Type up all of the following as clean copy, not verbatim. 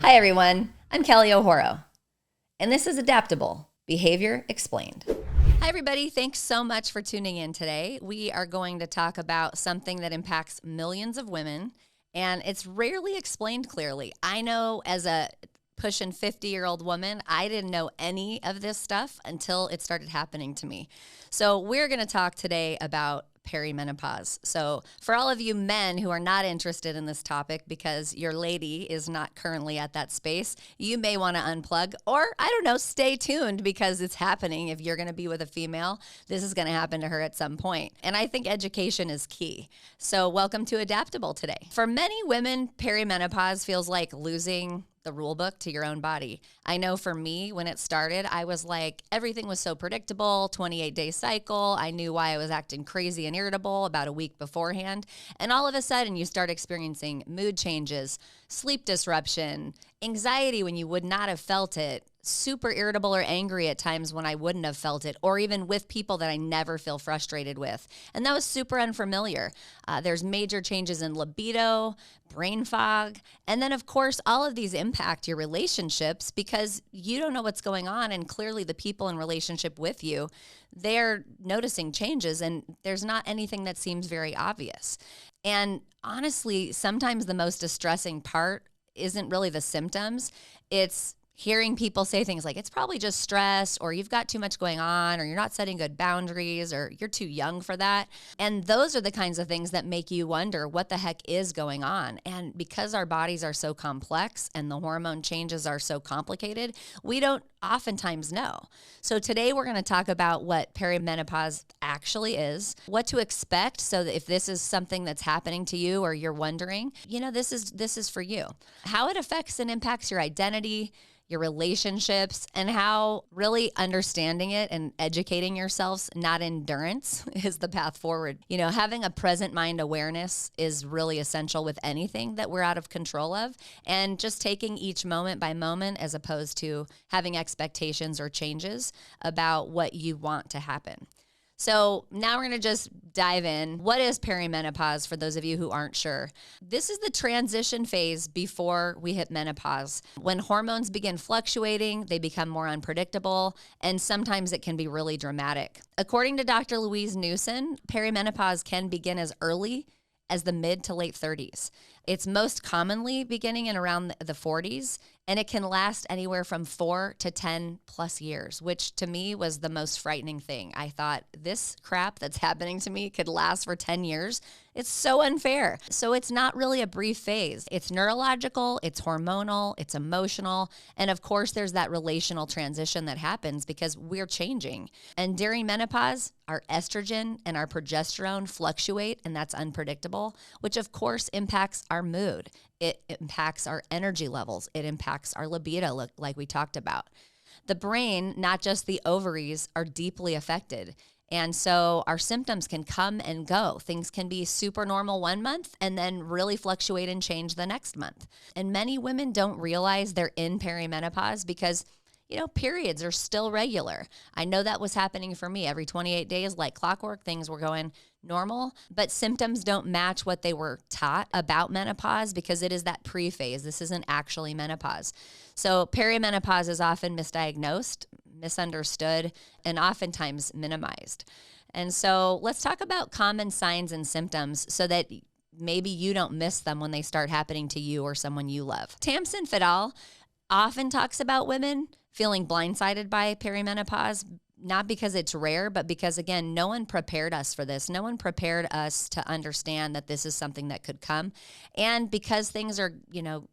Hi, everyone. I'm Kelly O'Horo, and this is Adaptable Behavior Explained. Hi, everybody. Thanks so much for tuning in today. We are going to talk about something that impacts millions of women, and it's rarely explained clearly. I know as a pushing 50-year-old woman, I didn't know any of this stuff until it started happening to me. So we're going to talk today about perimenopause. So for all of you men who are not interested in this topic because your lady is not currently at that space, you may want to unplug or, I don't know, stay tuned because it's happening. If you're going to be with a female, this is going to happen to her at some point. And I think education is key. So welcome to Adaptable today. For many women, perimenopause feels like losing the rule book to your own body. I know for me, when it started, I was like, everything was so predictable, 28-day cycle. I knew why I was acting crazy and irritable about a week beforehand. And all of a sudden, you start experiencing mood changes, sleep disruption, anxiety when you would not have felt it, super irritable or angry at times when I wouldn't have felt it, or even with people that I never feel frustrated with. And that was super unfamiliar. There's major changes in libido, brain fog, and then of course, all of these impact your relationships because you don't know what's going on. And clearly the people in relationship with you, they're noticing changes and there's not anything that seems very obvious. And honestly, sometimes the most distressing part isn't really the symptoms. It's hearing people say things like, it's probably just stress, or you've got too much going on, or you're not setting good boundaries, or you're too young for that. And those are the kinds of things that make you wonder what the heck is going on. And because our bodies are so complex and the hormone changes are so complicated, we don't oftentimes know. So today we're going to talk about what perimenopause actually is, what to expect so that if this is something that's happening to you or you're wondering, this is for you. How it affects and impacts your identity, your relationships, and how really understanding it and educating yourselves, not endurance, is the path forward. Having a present mind awareness is really essential with anything that we're out of control of, and just taking each moment by moment as opposed to having expectations or changes about what you want to happen. So now we're going to just dive in. What is perimenopause for those of you who aren't sure? This is the transition phase before we hit menopause. When hormones begin fluctuating, they become more unpredictable, and sometimes it can be really dramatic. According to Dr. Louise Newson, perimenopause can begin as early as the mid to late 30s. It's most commonly beginning in around the 40s, and it can last anywhere from 4 to 10 plus years, which to me was the most frightening thing. I thought, this crap that's happening to me could last for 10 years. It's so unfair. So it's not really a brief phase. It's neurological, it's hormonal, it's emotional, and of course there's that relational transition that happens because we're changing. And during menopause, our estrogen and our progesterone fluctuate, and that's unpredictable, which of course impacts our mood. It impacts our energy levels. It impacts our libido, like we talked about. The brain, not just the ovaries, are deeply affected. And so our symptoms can come and go. Things can be super normal one month and then really fluctuate and change the next month. And many women don't realize they're in perimenopause because periods are still regular. I know that was happening for me every 28 days, like clockwork. Things were going normal, but symptoms don't match what they were taught about menopause because it is that pre-phase. This isn't actually menopause. So perimenopause is often misdiagnosed, misunderstood, and oftentimes minimized. And so let's talk about common signs and symptoms so that maybe you don't miss them when they start happening to you or someone you love. Tamsin Fadal often talks about women feeling blindsided by perimenopause, not because it's rare, but because, again, no one prepared us for this. No one prepared us to understand that this is something that could come. And because things are,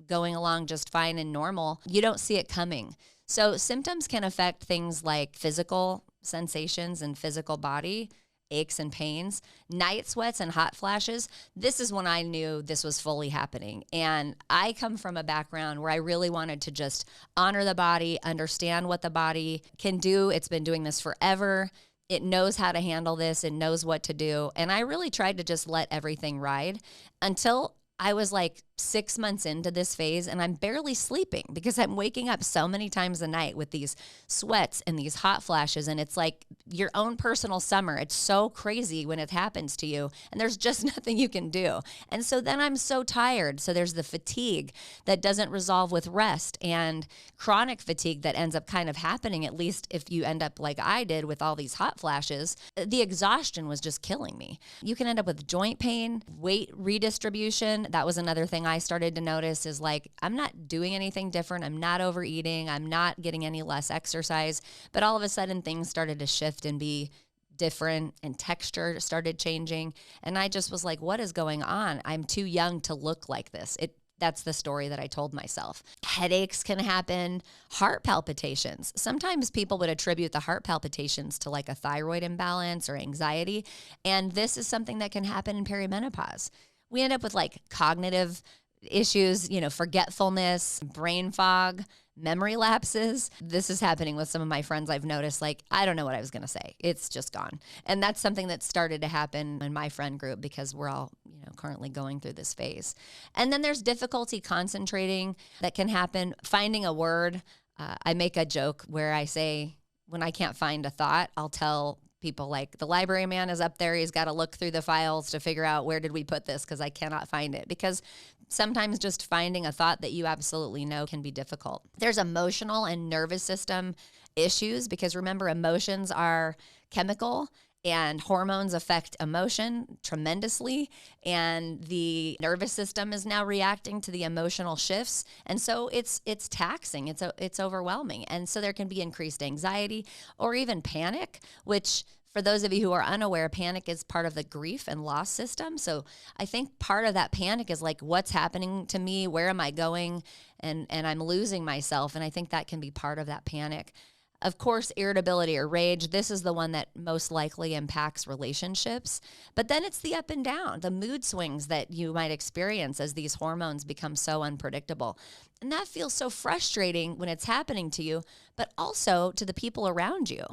going along just fine and normal, you don't see it coming. So symptoms can affect things like physical sensations and physical body, aches and pains, night sweats and hot flashes. This is when I knew this was fully happening. And I come from a background where I really wanted to just honor the body, understand what the body can do. It's been doing this forever. It knows how to handle this. It knows what to do. And I really tried to just let everything ride until I was like 6 months into this phase and I'm barely sleeping because I'm waking up so many times a night with these sweats and these hot flashes. And it's like your own personal summer. It's so crazy when it happens to you and there's just nothing you can do. And so then I'm so tired. So there's the fatigue that doesn't resolve with rest and chronic fatigue that ends up kind of happening, at least if you end up like I did with all these hot flashes. The exhaustion was just killing me. You can end up with joint pain, weight redistribution. That was another thing I started to notice is like, I'm not doing anything different. I'm not overeating. I'm not getting any less exercise. But all of a sudden things started to shift and be different and texture started changing. And I just was like, what is going on? I'm too young to look like this. That's the story that I told myself. Headaches can happen, heart palpitations. Sometimes people would attribute the heart palpitations to like a thyroid imbalance or anxiety. And this is something that can happen in perimenopause. We end up with like cognitive issues, forgetfulness, brain fog, memory lapses. This is happening with some of my friends. I've noticed, like, I don't know what I was going to say. It's just gone. And that's something that started to happen in my friend group because we're all, currently going through this phase. And then there's difficulty concentrating that can happen. Finding a word. I make a joke where I say, when I can't find a thought, I'll tell people like the library man is up there. He's got to look through the files to figure out where did we put this because I cannot find it. Because sometimes just finding a thought that you absolutely know can be difficult. There's emotional and nervous system issues because remember, emotions are chemical and hormones affect emotion tremendously. And the nervous system is now reacting to the emotional shifts. And so it's taxing, it's overwhelming. And so there can be increased anxiety or even panic, which for those of you who are unaware, panic is part of the grief and loss system. So I think part of that panic is like, what's happening to me? Where am I going? And I'm losing myself. And I think that can be part of that panic. Of course, irritability or rage, this is the one that most likely impacts relationships. But then it's the up and down, the mood swings that you might experience as these hormones become so unpredictable. And that feels so frustrating when it's happening to you, but also to the people around you.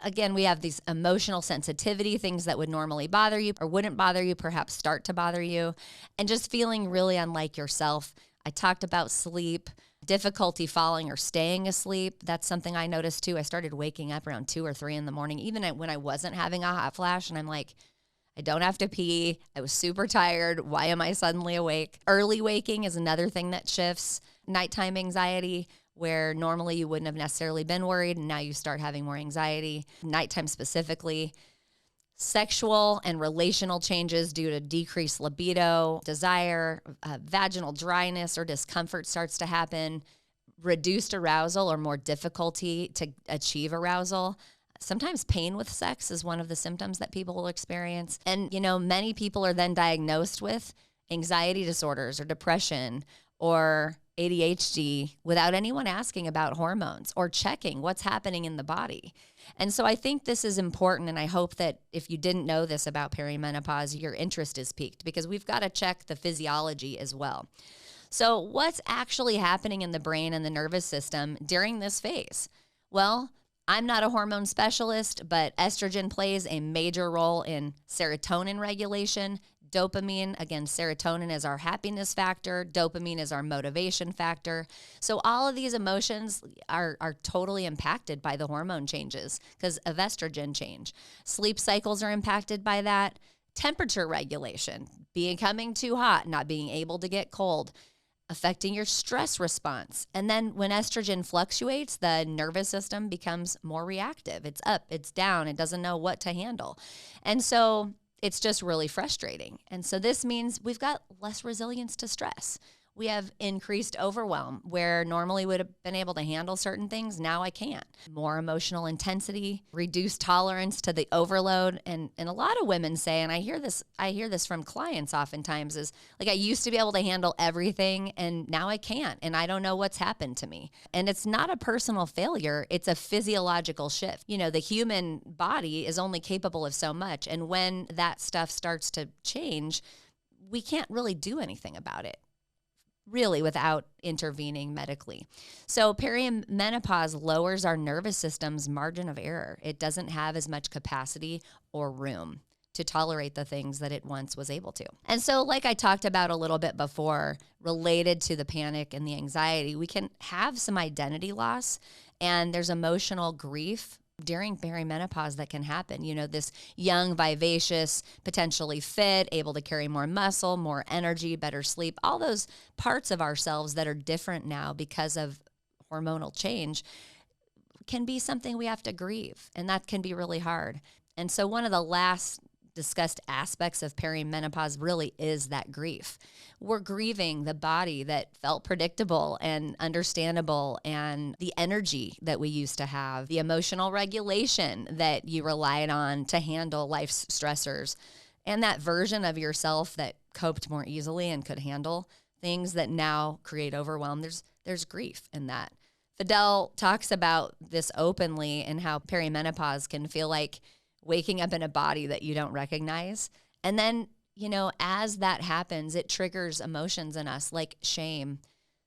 Again, we have these emotional sensitivity, things that would normally bother you or wouldn't bother you, perhaps start to bother you, and just feeling really unlike yourself. I talked about sleep, difficulty falling or staying asleep. That's something I noticed too. I started waking up around 2 or 3 in the morning, even when I wasn't having a hot flash. And I'm like, I don't have to pee. I was super tired. Why am I suddenly awake? Early waking is another thing that shifts. Nighttime anxiety, where normally you wouldn't have necessarily been worried, and now you start having more anxiety. Nighttime specifically. Sexual and relational changes due to decreased libido, desire, vaginal dryness or discomfort starts to happen, reduced arousal or more difficulty to achieve arousal. Sometimes pain with sex is one of the symptoms that people will experience. And, many people are then diagnosed with anxiety disorders or depression or ADHD without anyone asking about hormones or checking what's happening in the body. And so I think this is important, and I hope that if you didn't know this about perimenopause, your interest is piqued because we've got to check the physiology as well. So what's actually happening in the brain and the nervous system during this phase? Well, I'm not a hormone specialist, but estrogen plays a major role in serotonin regulation. Dopamine, again, serotonin is our happiness factor. Dopamine is our motivation factor. So all of these emotions are totally impacted by the hormone changes because of estrogen change. Sleep cycles are impacted by that. Temperature regulation, becoming too hot, not being able to get cold, affecting your stress response. And then when estrogen fluctuates, the nervous system becomes more reactive. It's up, it's down, it doesn't know what to handle. And so it's just really frustrating. And so this means we've got less resilience to stress. We have increased overwhelm where normally would have been able to handle certain things. Now I can't. More emotional intensity, reduced tolerance to the overload. And a lot of women say, and I hear this from clients oftentimes, is like, I used to be able to handle everything and now I can't. And I don't know what's happened to me. And it's not a personal failure. It's a physiological shift. The human body is only capable of so much. And when that stuff starts to change, we can't really do anything about it, really, without intervening medically. So perimenopause lowers our nervous system's margin of error. It doesn't have as much capacity or room to tolerate the things that it once was able to. And so, like I talked about a little bit before, related to the panic and the anxiety, we can have some identity loss, and there's emotional grief during perimenopause that can happen. You know, this young, vivacious, potentially fit, able to carry more muscle, more energy, better sleep, all those parts of ourselves that are different now because of hormonal change can be something we have to grieve, and that can be really hard. And so one of the last discussed aspects of perimenopause really is that grief. We're grieving the body that felt predictable and understandable, and the energy that we used to have, the emotional regulation that you relied on to handle life's stressors, and that version of yourself that coped more easily and could handle things that now create overwhelm. There's grief in that. Fidel talks about this openly and how perimenopause can feel like waking up in a body that you don't recognize. And then, you know, as that happens, it triggers emotions in us like shame,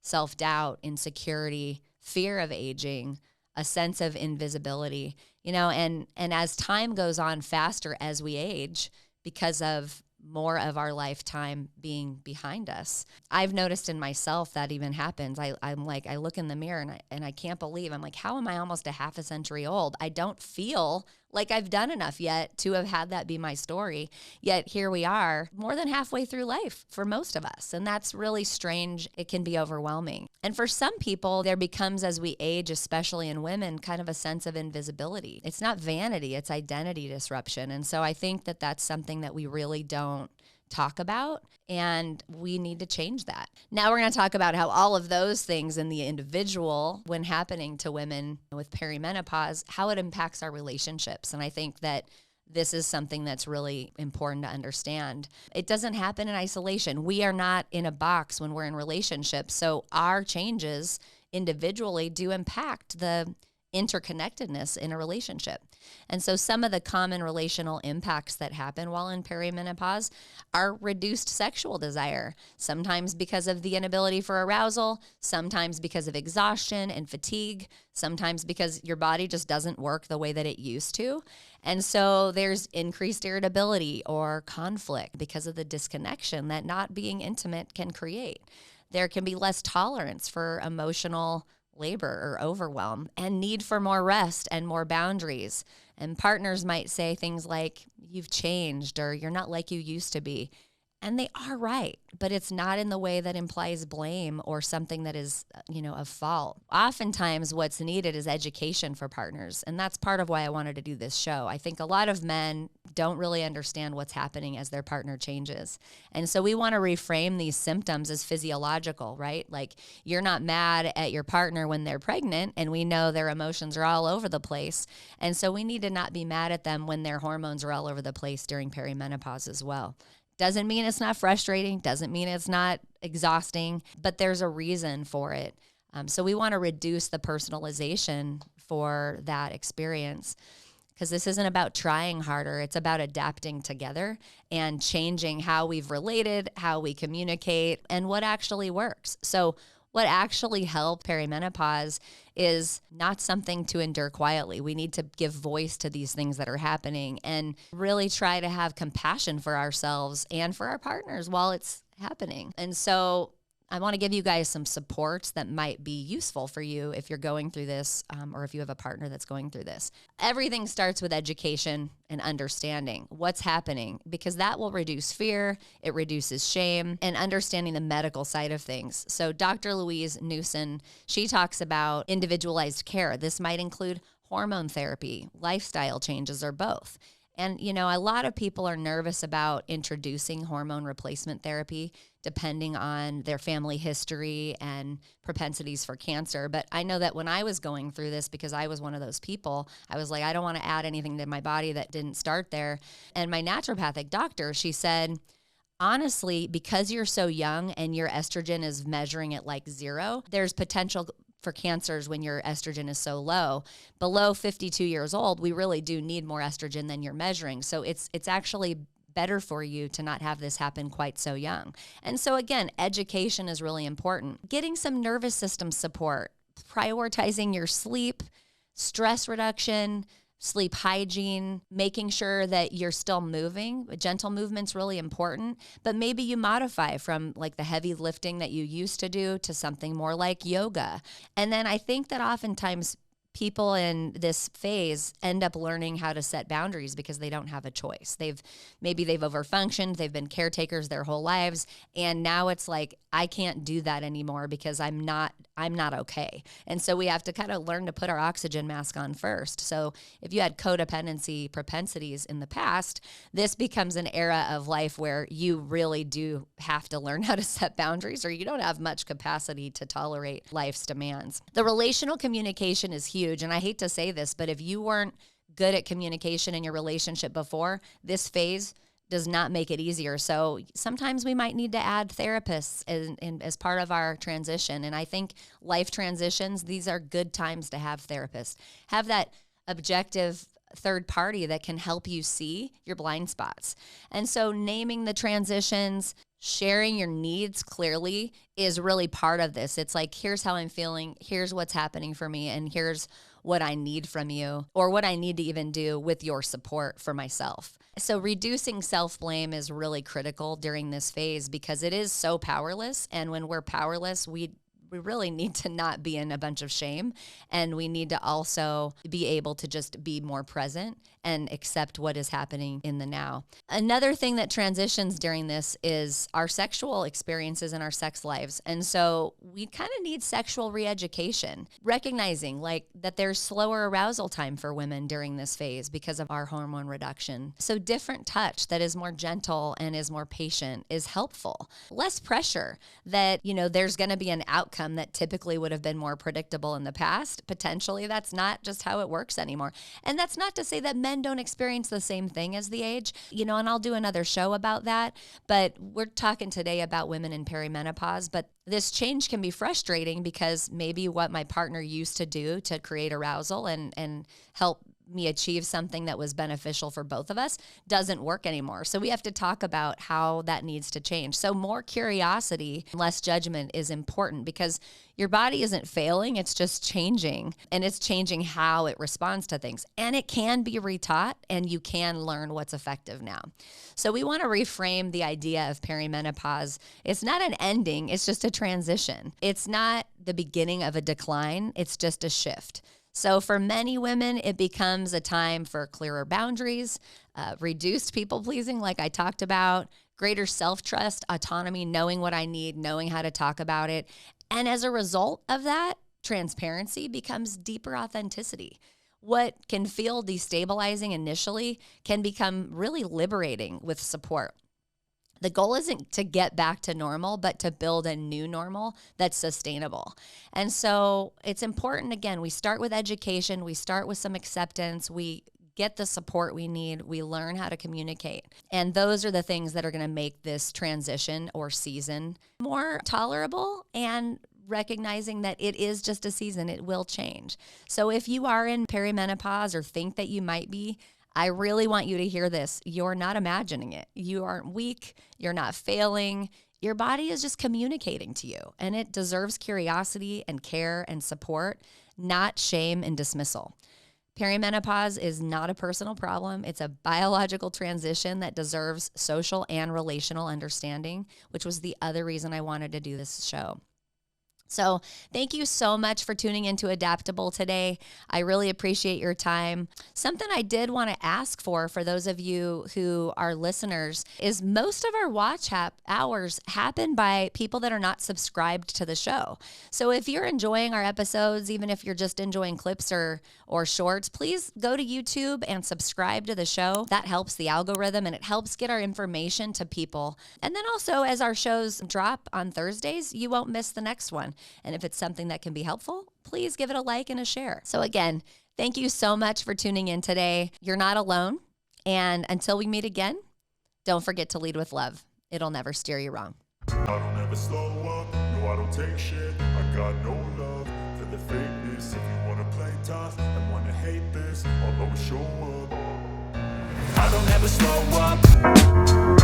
self-doubt, insecurity, fear of aging, a sense of invisibility, you know, and as time goes on faster as we age because of more of our lifetime being behind us. I've noticed in myself that even happens. I'm like, I look in the mirror and I can't believe, I'm like, how am I almost a half a century old? I don't feel like I've done enough yet to have had that be my story. Yet here we are, more than halfway through life for most of us. And that's really strange. It can be overwhelming. And for some people, there becomes, as we age, especially in women, kind of a sense of invisibility. It's not vanity, it's identity disruption. And so I think that that's something that we really don't talk about, and we need to change that. Now we're going to talk about how all of those things in the individual, when happening to women with perimenopause, how it impacts our relationships. And I think that this is something that's really important to understand. It doesn't happen in isolation. We are not in a box when we're in relationships. So our changes individually do impact the interconnectedness in a relationship. And so some of the common relational impacts that happen while in perimenopause are reduced sexual desire, sometimes because of the inability for arousal, sometimes because of exhaustion and fatigue, sometimes because your body just doesn't work the way that it used to. And so there's increased irritability or conflict because of the disconnection that not being intimate can create. There can be less tolerance for emotional labor or overwhelm, and need for more rest and more boundaries. And partners might say things like, you've changed, or you're not like you used to be. And they are right, but it's not in the way that implies blame or something that is, of fault. Oftentimes what's needed is education for partners. And that's part of why I wanted to do this show. I think a lot of men don't really understand what's happening as their partner changes. And so we want to reframe these symptoms as physiological, right? Like, you're not mad at your partner when they're pregnant, and we know their emotions are all over the place. And so we need to not be mad at them when their hormones are all over the place during perimenopause as well. Doesn't mean it's not frustrating, doesn't mean it's not exhausting, but there's a reason for it. So we want to reduce the personalization for that experience, because this isn't about trying harder. It's about adapting together and changing how we've related, how we communicate, and what actually works. So what actually helps perimenopause is not something to endure quietly. We need to give voice to these things that are happening and really try to have compassion for ourselves and for our partners while it's happening. And so I want to give you guys some supports that might be useful for you if you're going through this, or if you have a partner that's going through this. Everything starts with education and understanding what's happening, because that will reduce fear, it reduces shame, and understanding the medical side of things. So Dr. Louise Newson, she talks about individualized care. This might include hormone therapy, lifestyle changes, or both. And, a lot of people are nervous about introducing hormone replacement therapy depending on their family history and propensities for cancer. But I know that when I was going through this, because I was one of those people, I was like, I don't want to add anything to my body that didn't start there. And my naturopathic doctor, she said, honestly, because you're so young and your estrogen is measuring at like 0, there's potential for cancers when your estrogen is so low. Below 52 years old, we really do need more estrogen than you're measuring. So it's actually better for you to not have this happen quite so young. And so again, education is really important. Getting some nervous system support, prioritizing your sleep, stress reduction, sleep hygiene, making sure that you're still moving. Gentle movement's really important, but maybe you modify from like the heavy lifting that you used to do to something more like yoga. And then I think that oftentimes people in this phase end up learning how to set boundaries because they don't have a choice. Maybe they've overfunctioned, they've been caretakers their whole lives, and now it's like, I can't do that anymore because I'm not okay. And so we have to kind of learn to put our oxygen mask on first. So if you had codependency propensities in the past, this becomes an era of life where you really do have to learn how to set boundaries, or you don't have much capacity to tolerate life's demands. The relational communication is huge. And I hate to say this, but if you weren't good at communication in your relationship before, this phase does not make it easier. So sometimes we might need to add therapists as part of our transition. And I think life transitions, these are good times to have therapists. Have that objective third party that can help you see your blind spots. And so naming the transitions, sharing your needs clearly is really part of this. It's like, here's how I'm feeling, here's what's happening for me, and here's what I need from you, or what I need to even do with your support for myself. So reducing self-blame is really critical during this phase because it is so powerless. And when we're powerless, we really need to not be in a bunch of shame. And we need to also be able to just be more present and accept what is happening in the now. Another thing that transitions during this is our sexual experiences and our sex lives. And so we kind of need sexual re-education, recognizing like that there's slower arousal time for women during this phase because of our hormone reduction. So different touch that is more gentle and is more patient is helpful. Less pressure that, there's going to be an outcome that typically would have been more predictable in the past. Potentially, that's not just how it works anymore. And that's not to say that men don't experience the same thing as the age, and I'll do another show about that. But we're talking today about women in perimenopause. But this change can be frustrating because maybe what my partner used to do to create arousal and help me achieve something that was beneficial for both of us doesn't work anymore. So we have to talk about how that needs to change. So more curiosity, less judgment is important because your body isn't failing, it's just changing, and it's changing how it responds to things. And it can be retaught, and you can learn what's effective now. So we want to reframe the idea of perimenopause. It's not an ending, it's just a transition. It's not the beginning of a decline, it's just a shift. So for many women, it becomes a time for clearer boundaries, reduced people-pleasing like I talked about, greater self-trust, autonomy, knowing what I need, knowing how to talk about it. And as a result of that, transparency becomes deeper authenticity. What can feel destabilizing initially can become really liberating with support. The goal isn't to get back to normal, but to build a new normal that's sustainable. And so it's important, again, we start with education, we start with some acceptance, we get the support we need, we learn how to communicate. And those are the things that are going to make this transition or season more tolerable, and recognizing that it is just a season, it will change. So if you are in perimenopause or think that you might be, I really want you to hear this. You're not imagining it. You aren't weak. You're not failing. Your body is just communicating to you, and it deserves curiosity and care and support, not shame and dismissal. Perimenopause is not a personal problem. It's a biological transition that deserves social and relational understanding, which was the other reason I wanted to do this show. So thank you so much for tuning into Adaptable today. I really appreciate your time. Something I did want to ask for those of you who are listeners is most of our watch hours happen by people that are not subscribed to the show. So if you're enjoying our episodes, even if you're just enjoying clips or shorts, please go to YouTube and subscribe to the show. That helps the algorithm and it helps get our information to people. And then also as our shows drop on Thursdays, you won't miss the next one. And if it's something that can be helpful, please give it a like and a share. So again, thank you so much for tuning in today. You're not alone. And until we meet again, don't forget to lead with love. It'll never steer you wrong. I don't ever slow up, no I don't take shit. I got no love for the fakeness. If you wanna play tough and wanna hate this, I'll always show up. I don't ever slow up.